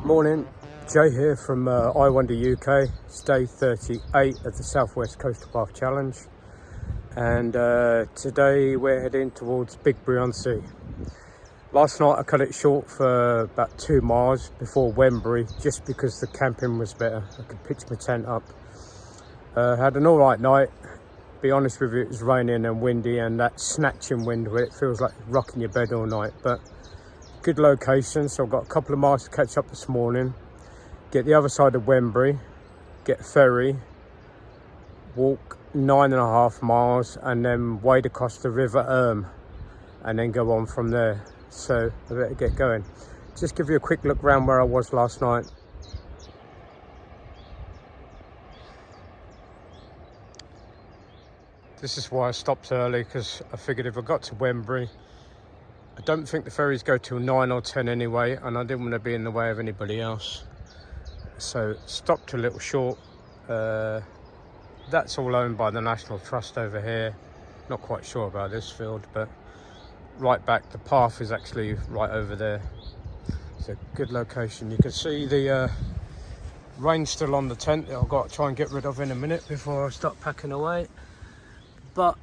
Morning, Jay here from I Wonder UK. It's day 38 of the Southwest Coastal Path Challenge, and today we're heading towards Bigbury on Sea. Last night I cut it short for about 2 miles before Wembury, just because the camping was better. I could pitch my tent up. Had an alright night. Be honest with you, it was raining and windy, and that snatching wind where it feels like rocking your bed all night, but good location. So I've got a couple of miles to catch up this morning, get the other side of Wembury, get a ferry, walk 9.5 miles, and then wade across the River Yealm and then go on from there. So I better get going. Just give you a quick look around where I was last night. This is why I stopped early, because I figured if I got to Wembury, I don't think the ferries go till 9 or 10 anyway, and I didn't want to be in the way of anybody else. So stopped a little short. That's all owned by the National Trust over here. Not quite sure about this field, but right back, the path is actually right over there. It's a good location. You can see the rain still on the tent that I've got to try and get rid of in a minute before I start packing away. But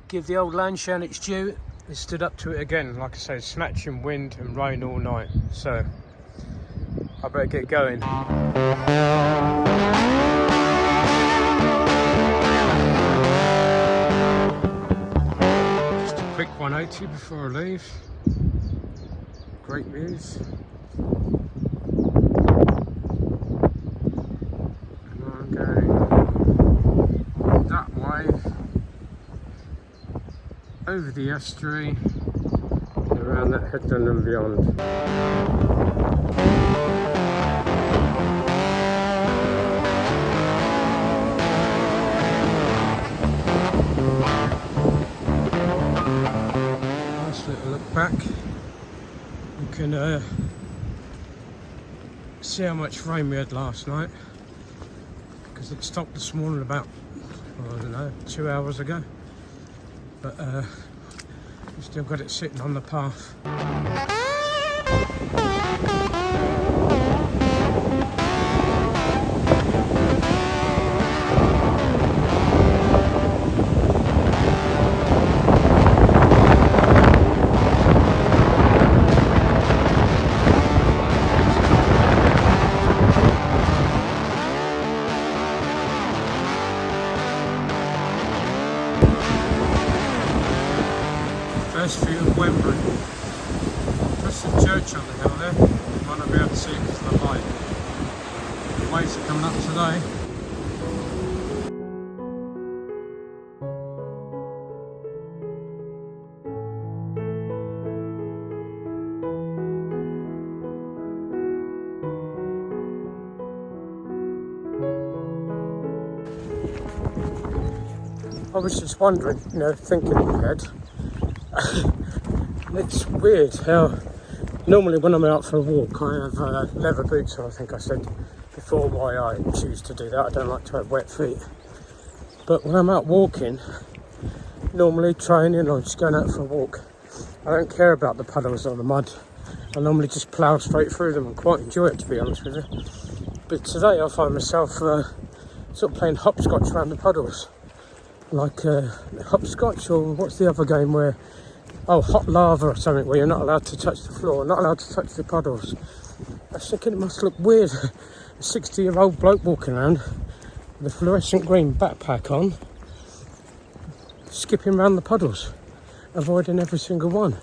give the old Lanshan its due. It stood up to it again. Like I say, snatching wind and rain all night, so I better get going. Just a quick 180 before I leave. Great views. And I'm going that way, over the estuary, and around that headland and beyond. Nice little look back. You can see how much rain we had last night, because it stopped this morning about, I don't know, 2 hours ago. But we've still got it sitting on the path. First view of Wembury. That's the church on the hill there. You might not be able to see it because of the light. The waves are coming up today. I was just wondering, thinking in my head, it's weird how normally when I'm out for a walk I have leather boots on. I think I said before why I choose to do that. I don't like to have wet feet, but when I'm out walking, normally training or just going out for a walk, I don't care about the puddles or the mud. I normally just plough straight through them and quite enjoy it, to be honest with you. But today I find myself sort of playing hopscotch around the puddles, like hopscotch, or what's the other game where, hot lava or something, where you're not allowed to touch the floor, not allowed to touch the puddles. I was thinking it must look weird, a 60-year-old bloke walking around with a fluorescent green backpack on, skipping around the puddles, avoiding every single one.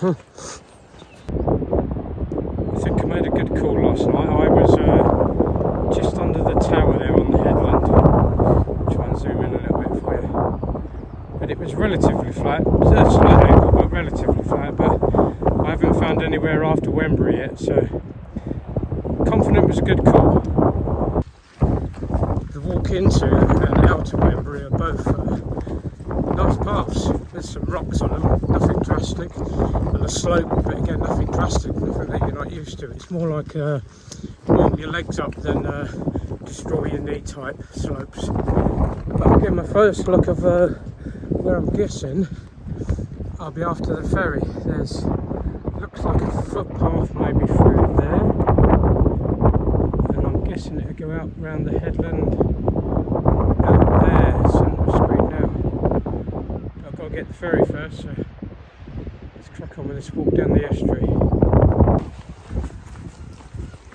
I think I made a good call last night. I was just under the tower there on the headland. I'll try and zoom in a little bit for you. But it was relatively flat. It was a slight angle, but relatively flat. But I haven't found anywhere after Wembury yet, so confident it was a good call. The walk into and out of Wembury are both nice paths. There's some rocks on them, nothing drastic, and a slope, but again nothing drastic, nothing that you're not used to. It's more like warm your legs up than destroy your knee type slopes. But I'll give my first look of where I'm guessing I'll be after the ferry. There's looks like a footpath maybe through there, and I'm guessing it'll go out round the headland out there, centre of screen now. But I've got to get the ferry first, so let's crack on with this walk down the estuary.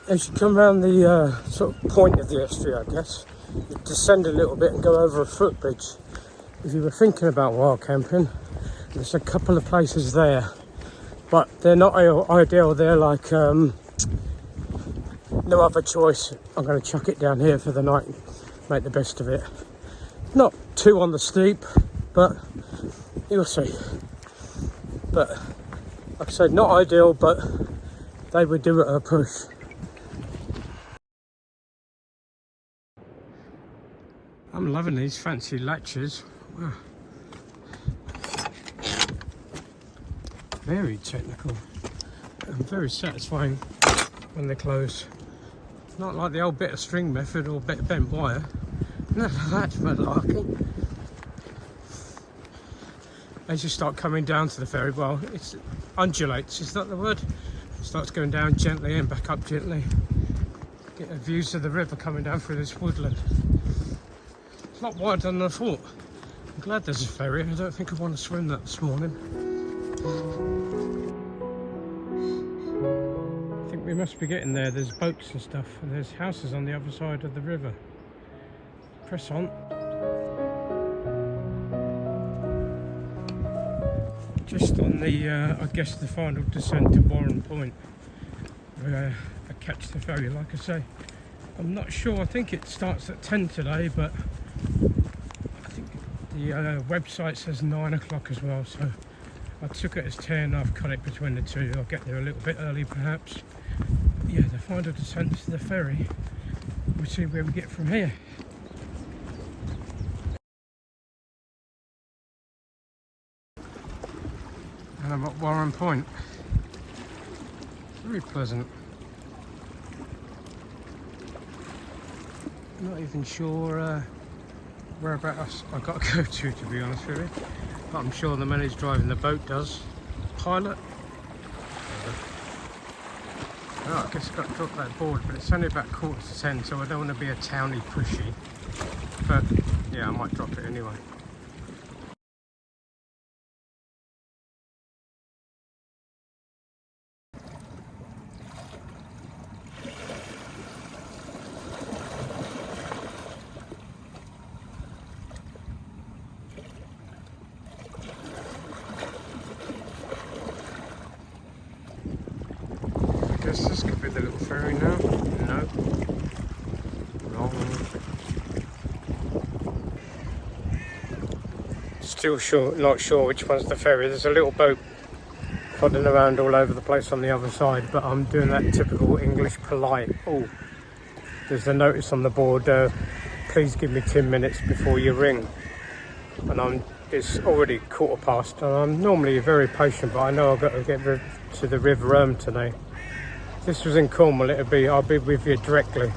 As you come around the sort of point of the estuary, I guess, you descend a little bit and go over a footbridge. If you were thinking about wild camping, there's a couple of places there, but they're not ideal. They're like no other choice. I'm going to chuck it down here for the night and make the best of it. Not too on the steep, but you'll see. But like I said, not ideal, but they would do it at a push. I'm loving these fancy latches. Wow. Very technical and very satisfying when they close. Not like the old bit of string method or bit of bent wire. No, that's malarkey. As you start coming down to the ferry, well, it undulates, is that the word? It starts going down gently and back up gently. Get views of the river coming down through this woodland. It's a lot wider than I thought. I'm glad there's a ferry. I don't think I want to swim that this morning. I think we must be getting there. There's boats and stuff, and there's houses on the other side of the river. Press on. Just on the, I guess, the final descent to Warren Point, where I catch the ferry, like I say. I'm not sure, I think it starts at 10 today, but I think the website says 9 o'clock as well, so I took it as 10, I've cut it between the two. I'll get there a little bit early perhaps. But yeah, the final descent to the ferry. We'll see where we get from here. And I'm at Warren Point. Very pleasant. Not even sure whereabouts I've got to go to be honest with you. But I'm sure the man who's driving the boat does. Pilot. Oh, I guess I've got to drop that board, but it's only about 9:45, so I don't want to be a towny pushy. But yeah, I might drop it anyway. This could be the little ferry now. No. Wrong. Still not sure which one's the ferry. There's a little boat plodding around all over the place on the other side, but I'm doing that typical English polite. Oh, there's a notice on the board, please give me 10 minutes before you ring. And it's already 15:15, and I'm normally very patient, but I know I've got to get to the River Yealm today. If this was in Cornwall, I'll be with you directly.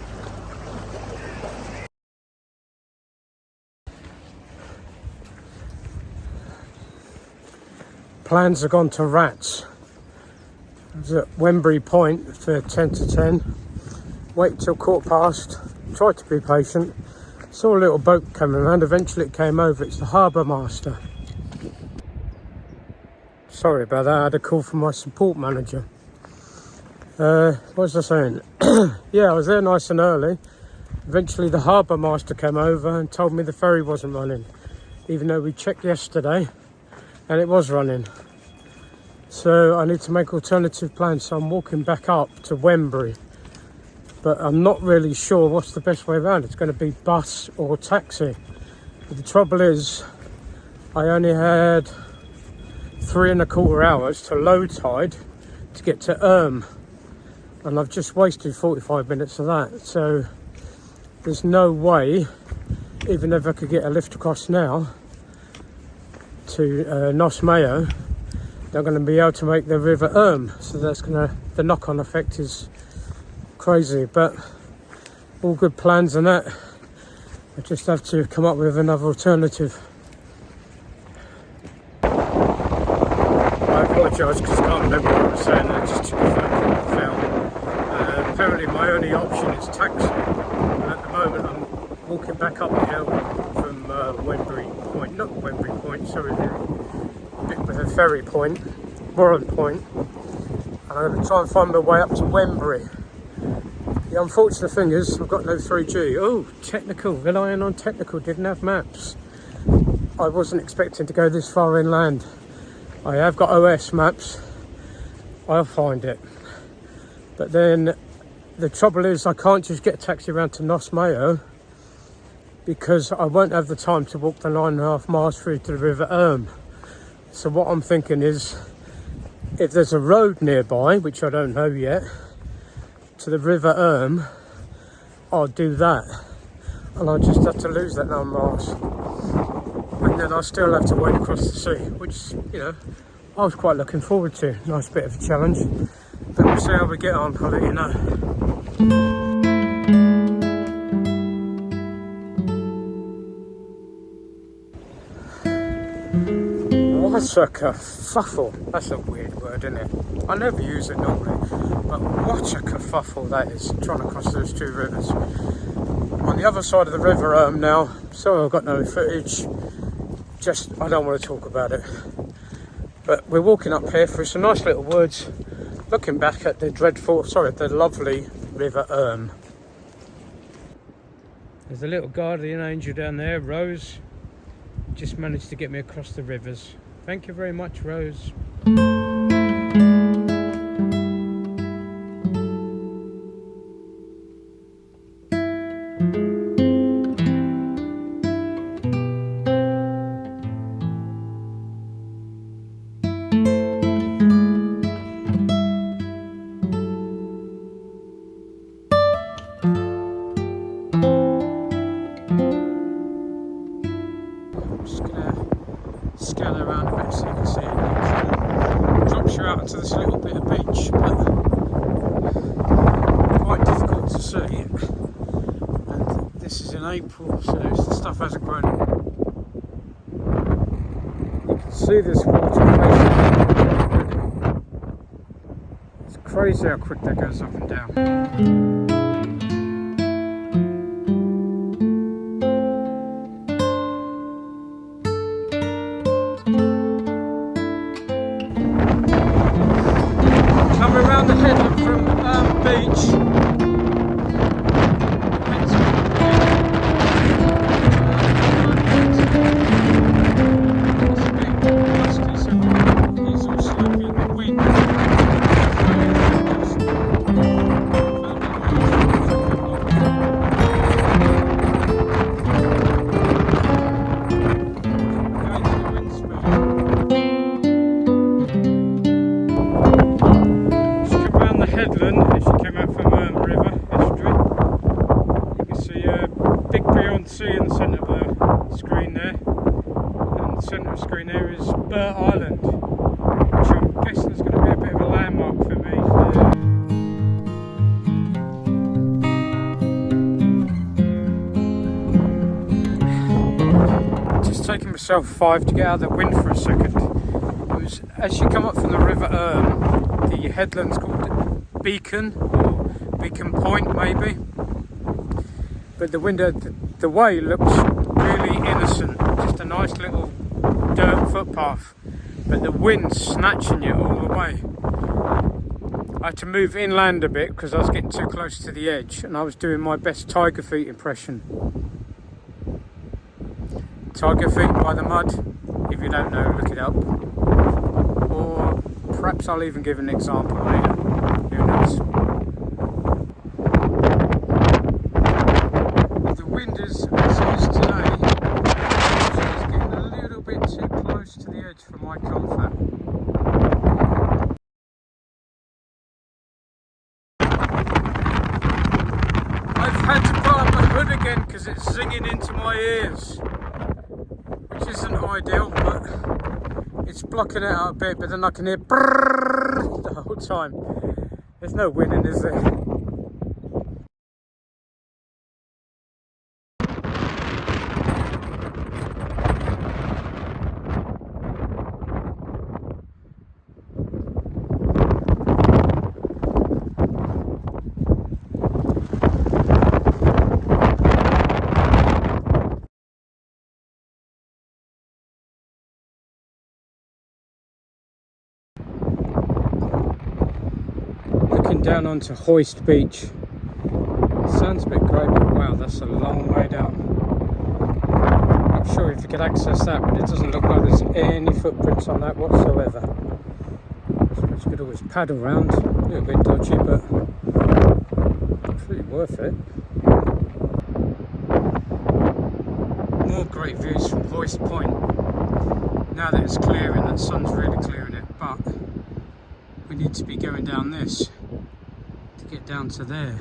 Plans have gone to rats. I was at Wembury Point for 10 to 10. Wait till 15:15. Tried to be patient. Saw a little boat coming around. Eventually it came over. It's the harbour master. Sorry about that. I had a call from my support manager. What was I saying? Yeah, I was there nice and early. Eventually the harbour master came over and told me the ferry wasn't running, even though we checked yesterday and it was running. So I need to make alternative plans, so I'm walking back up to Wembury, but I'm not really sure what's the best way around. It's going to be bus or taxi, but the trouble is I only had 3¼ hours to low tide to get to Yealm, and I've just wasted 45 minutes of that. So there's no way, even if I could get a lift across now to Nos Mayo, they're going to be able to make the River Yealm. So the knock-on effect is crazy, but all good plans and that. I just have to come up with another alternative. I've apologise because I can't remember what I was saying. I just took a phone call found. Apparently my only option is taxi. At the moment I'm walking back up the hill from Wembury Point, not Wembury Point, sorry, the ferry point, Warren Point. And I'm going to try and find my way up to Wembury. The unfortunate thing is I've got no 3G. Oh, technical, relying on technical, didn't have maps. I wasn't expecting to go this far inland. I have got OS maps. I'll find it. But then the trouble is I can't just get a taxi around to Nos Mayo because I won't have the time to walk the 9.5 miles through to the River Yealm. So what I'm thinking is, if there's a road nearby, which I don't know yet, to the River Yealm, I'll do that. And I'll just have to lose that 9 miles. And then I'll still have to wade across the sea, which, you know, I was quite looking forward to. Nice bit of a challenge. But we'll see how we get on, I'll let you know. What's a kerfuffle? That's a weird word, isn't it? I never use it normally, but what a kerfuffle that is, trying to cross those two rivers. On the other side of the River now, sorry I've got no footage, just I don't want to talk about it. But we're walking up here through some nice little woods, looking back at the the lovely River Yealm. There's a little guardian angel down there, Rose. Just managed to get me across the rivers. Thank you very much, Rose. Scan around a bit so you can see it. It drops you out into this little bit of beach, but quite difficult to see. And this is in April, so the stuff hasn't grown. You can see this water. It's crazy how quick that goes up and down. Around the headland from beach. It's a bit dusty, so it's all slippery in the wind. Headland, as you came out from River Estuary, you can see Bigbury on sea in the centre of the screen there, and the centre of the screen there is Burt Island, which I'm guessing is going to be a bit of a landmark for me. Just taking myself 5 to get out of the wind for a second. It was, as you come up from the River Yealm, the headland's called Beacon, or Beacon Point maybe, but the way looks really innocent, just a nice little dirt footpath, but the wind's snatching you all the way. I had to move inland a bit because I was getting too close to the edge, and I was doing my best tiger feet impression. Tiger feet by the mud, if you don't know, look it up, or perhaps I'll even give an example later. Who knows? The wind is as it is today. It's getting a little bit too close to the edge for my comfort. I've had to put up my hood again because it's zinging into my ears, which isn't ideal, but it's blocking it out a bit. But then I can hear brrrr the whole time. There's no winning, is there? heading down onto Hoist Beach. Sounds a bit great, but wow, that's a long way down. Not sure if you could access that, but it doesn't look like there's any footprints on that whatsoever. I suppose you could always paddle around, a little bit dodgy, but pretty worth it. More great views from Hoist Point. Now that it's clearing, that sun's really clearing it, but we need to be going down this to get down to there.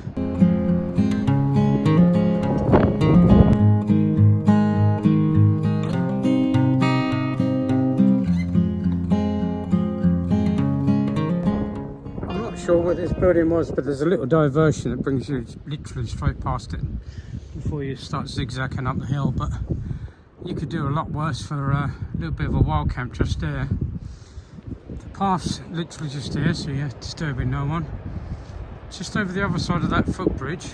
I'm not sure what this building was, but there's a little diversion that brings you literally straight past it before you start zigzagging up the hill, but you could do a lot worse for a little bit of a wild camp just there. The path's literally just here, so you're disturbing no one. Just over the other side of that footbridge,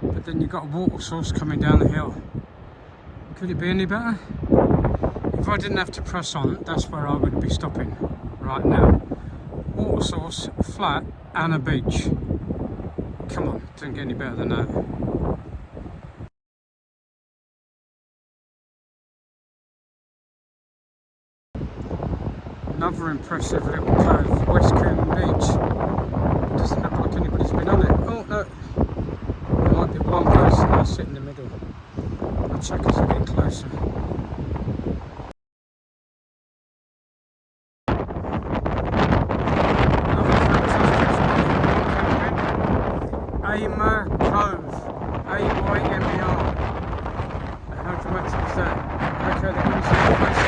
but then you've got a water source coming down the hill. Could it be any better? If I didn't have to press on, that's where I would be stopping right now. Water source, flat, and a beach. Come on, doesn't get any better than that. Another impressive little cove, West Coombe Beach. Doesn't look like anybody's been on it. Oh no, there might be one person that's sitting in the middle. I'll check as I get closer. Another fantastic spot. Aymer Cove, A-Y-M-E-R. How dramatic is that? Okay, they're going to see the place.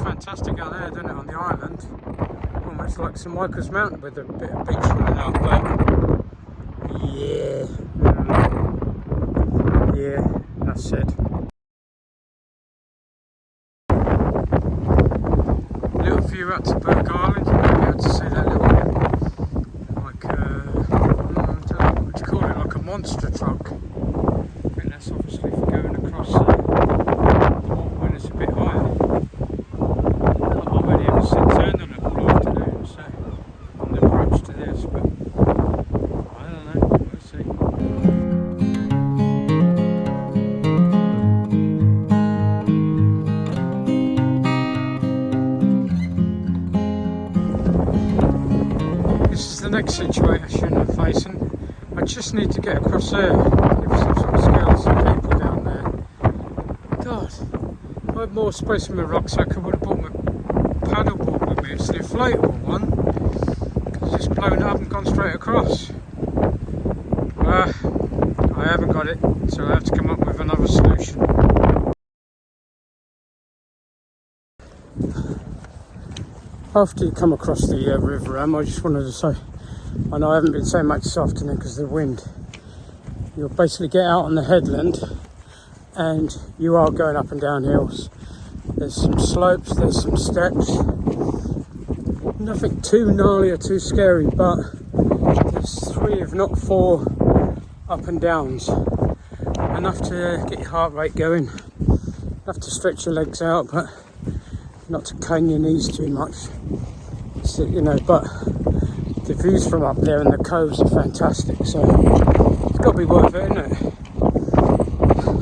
Fantastic out there, doesn't it, on the island? Almost like St Michael's Mountain with a bit of beach running out there. Yeah. Yeah, that's it. Little view up to Burke Island, you might be able to see that little, like, what do you call it, like a monster truck. I think that's obviously for going across the water when it's a bit higher. Turned on it all afternoon, so on the approach to this, but I don't know, we'll see. This is the next situation I'm facing. I just need to get across there. Give some sort of skeleton people down there. God, if I had more space in my rucksack, I would have bought my paddleboard with me. It's the inflatable one, because it's just blown it up and gone straight across. I haven't got it, so I have to come up with another solution. After you come across the River Yealm, I just wanted to say, I know I haven't been saying much this afternoon because of the wind. You'll basically get out on the headland and you are going up and down hills. There's some slopes, there's some steps. Nothing too gnarly or too scary, but there's 3 if not 4 up and downs. Enough to get your heart rate going, enough to stretch your legs out, but not to cane your knees too much. So, you know, but the views from up there and the coves are fantastic, so it's got to be worth it, isn't it?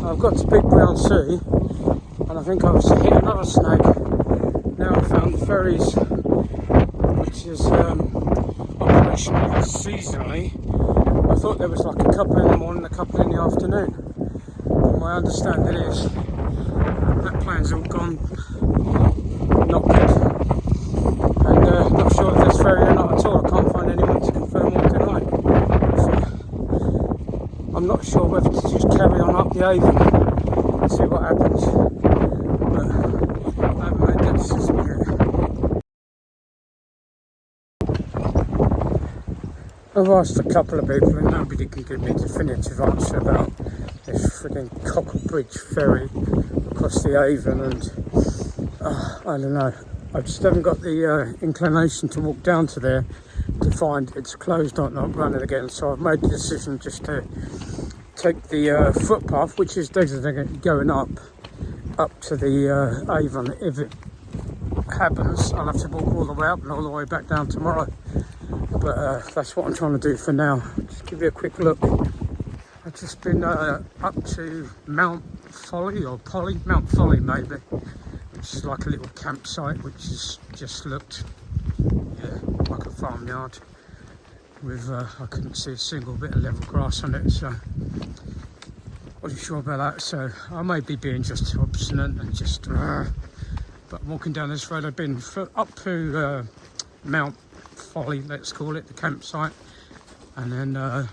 I've got to Bigbury on Sea, and I think I was hit another snag. Now I found the ferries, which is operational seasonally. I thought there was like a couple in the morning, a couple in the afternoon. But my understanding is that plan's all gone, not good. And not sure if there's ferry or not at all. I can't find anyone to confirm or deny. So I'm not sure whether to just carry on up the Avon and see what happens. But I haven't made that decision yet. I've asked a couple of people and nobody can give me a definitive answer about this frigging Cocklebridge ferry across the Avon, and I don't know, I just haven't got the inclination to walk down to there to find it's closed or not running again. So I've made the decision just to take the footpath, which is designated going up to the Avon. If it happens, I'll have to walk all the way up and all the way back down tomorrow. But that's what I'm trying to do for now. Just give you a quick look. I've just been up to Mount Folly or Polly, Mount Folly maybe, which is like a little campsite, which has just looked, yeah, like a farmyard with I couldn't see a single bit of level grass on it, so wasn't sure about that. So I may be being just obstinate and just but walking down this road, I've been up to Mount Folly, let's call it, the campsite, and then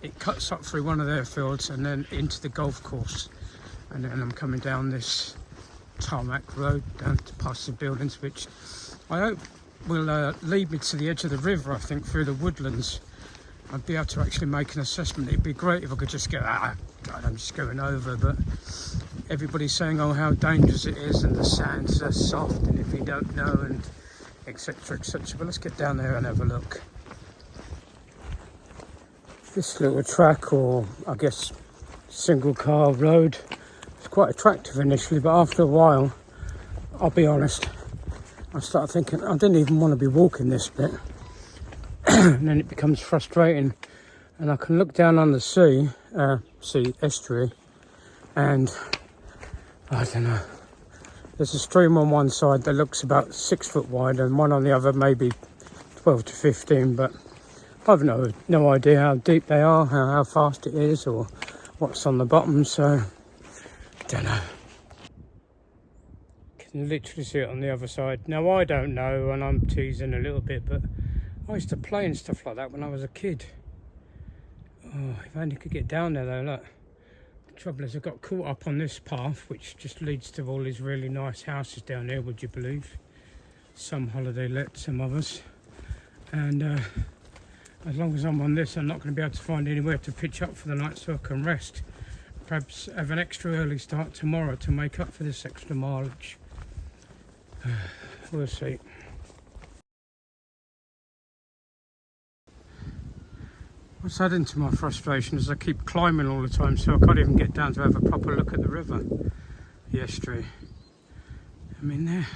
it cuts up through one of their fields and then into the golf course, and then I'm coming down this tarmac road down to past the buildings, which I hope will lead me to the edge of the river. I think through the woodlands I'd be able to actually make an assessment. It'd be great if I could just get God, I'm just going over, but everybody's saying, oh, how dangerous it is, and the sands are soft, and if you don't know, and etc, etc. But let's get down there and have a look. This little track, or I guess single car road, it's quite attractive initially, but after a while, I'll be honest, I start thinking I didn't even want to be walking this bit. And then it becomes frustrating, and I can look down on the sea estuary, and I don't know, there's a stream on one side that looks about 6 foot wide, and one on the other maybe 12 to 15, but I've no idea how deep they are, how fast it is, or what's on the bottom, so don't know. Can literally see it on the other side. Now I don't know, and I'm teasing a little bit, but I used to play and stuff like that when I was a kid. Oh, if I only could get down there though, look. The trouble is I got caught up on this path, which just leads to all these really nice houses down there, would you believe? Some holiday let, some others. And as long as I'm on this, I'm not going to be able to find anywhere to pitch up for the night so I can rest. Perhaps have an extra early start tomorrow to make up for this extra mileage. We'll see. What's adding to my frustration is I keep climbing all the time, so I can't even get down to have a proper look at the river, the estuary. I mean, they're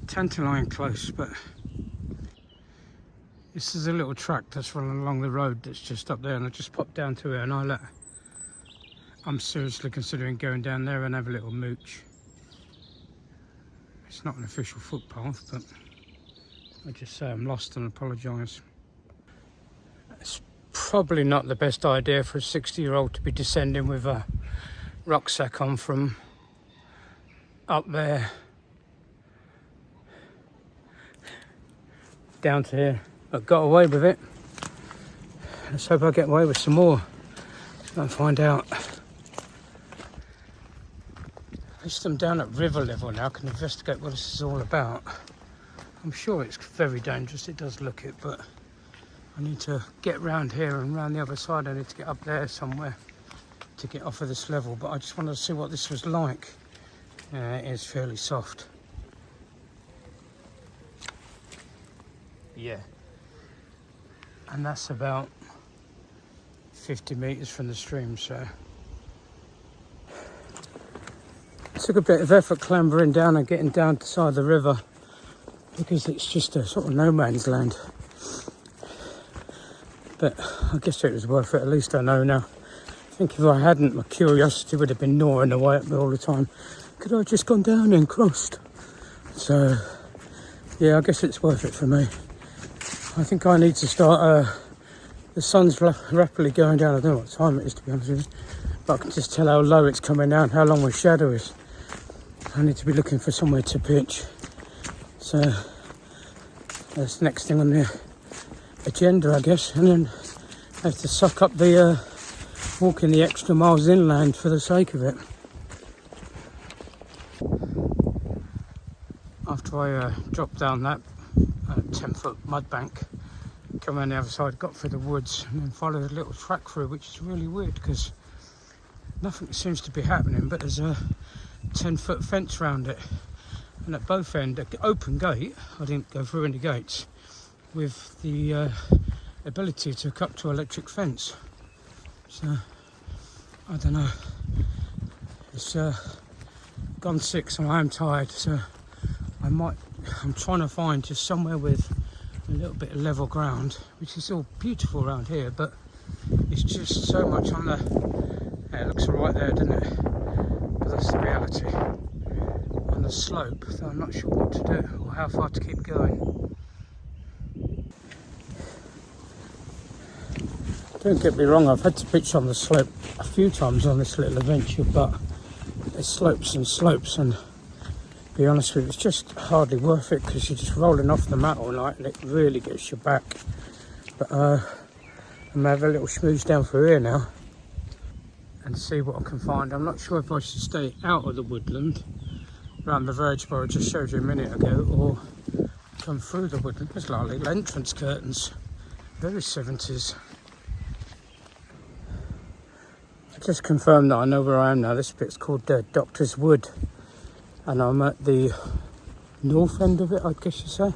tantalising close, but this is a little track that's running along the road that's just up there, and I just popped down to it, and I'm seriously considering going down there and have a little mooch. It's not an official footpath, but I just say I'm lost and apologise. It's probably not the best idea for a 60-year-old to be descending with a rucksack on from up there down to here. I got away with it. Let's hope I get away with some more. Let's find out. At least I'm down at river level now. I can investigate what this is all about. I'm sure it's very dangerous. It does look it, but I need to get round here and round the other side. I need to get up there somewhere to get off of this level, but I just wanted to see what this was like. It is fairly soft. Yeah. And that's about 50 metres from the stream, so. It took a bit of effort clambering down and getting down the side of the river, because it's just a sort of no man's land. But I guess it was worth it, at least I know now. I think if I hadn't, my curiosity would have been gnawing away at me all the time. Could I have just gone down and crossed? So, yeah, I guess it's worth it for me. I think I need to start, the sun's rapidly going down. I don't know what time it is, to be honest with you, but I can just tell how low it's coming down, how long my shadow is. I need to be looking for somewhere to pitch. So that's the next thing on the agenda, I guess, and then I have to suck up the walking the extra miles inland for the sake of it. After I dropped down that 10-foot mud bank, come around the other side, got through the woods, and then followed a little track through, which is really weird because nothing seems to be happening, but there's a 10-foot fence around it, and at both ends, an open gate. I didn't go through any gates, with the ability to hook up to electric fence. So I don't know. It's gone 6 and I am tired, so I'm trying to find just somewhere with a little bit of level ground, which is all beautiful around here, but it's just so much on the, yeah, it looks alright there, doesn't it? But that's the reality. On the slope, so I'm not sure what to do or how far to keep going. Don't get me wrong, I've had to pitch on the slope a few times on this little adventure, but there's slopes and slopes, and to be honest with you, it's just hardly worth it because you're just rolling off the mat all night and it really gets your back. But I'm going to have a little schmooze down through here now and see what I can find. I'm not sure if I should stay out of the woodland around the verge where I just showed you a minute ago, or come through the woodland. There's like little entrance curtains, very 70s. I just confirmed that I know where I am now. This bit's called Doctor's Wood, and I'm at the north end of it, I guess you say,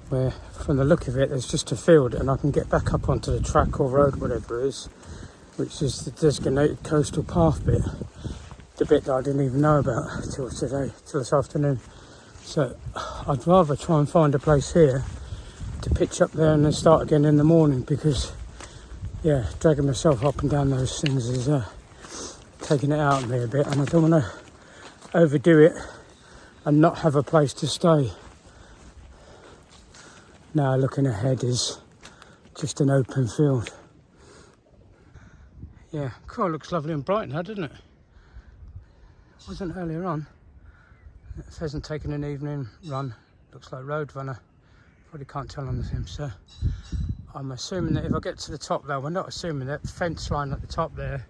where from the look of it there's just a field and I can get back up onto the track or road, whatever it is, which is the designated coastal path bit, the bit that I didn't even know about till this afternoon. So I'd rather try and find a place here to pitch up there and then start again in the morning, because yeah, dragging myself up and down those things is taking it out of me a bit, and I don't want to overdo it and not have a place to stay. Now looking ahead is just an open field. Yeah, cool, looks lovely and bright now, doesn't it? Wasn't earlier on. Pheasant taking an evening run, looks like road runner. Probably can't tell on him, so I'm assuming that if I get to the top though, we're not assuming that fence line at the top there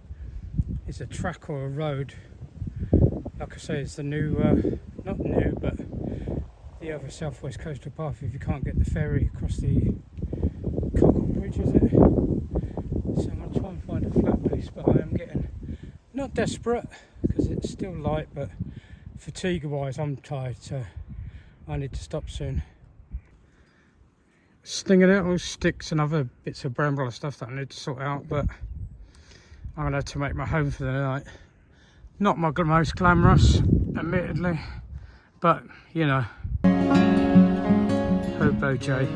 is a track or a road. Like I say, it's the new, not new, but the other southwest coastal path if you can't get the ferry across the Cockle Bridge, is it? So I'm going to try and find a flat piece, but I am getting not desperate because it's still light, but fatigue wise I'm tired, so I need to stop soon. Stinging out all sticks and other bits of bramble and stuff that I need to sort out, but I'm going to have to make my home for the night. Not my most glamorous, admittedly, but you know, Hobo J.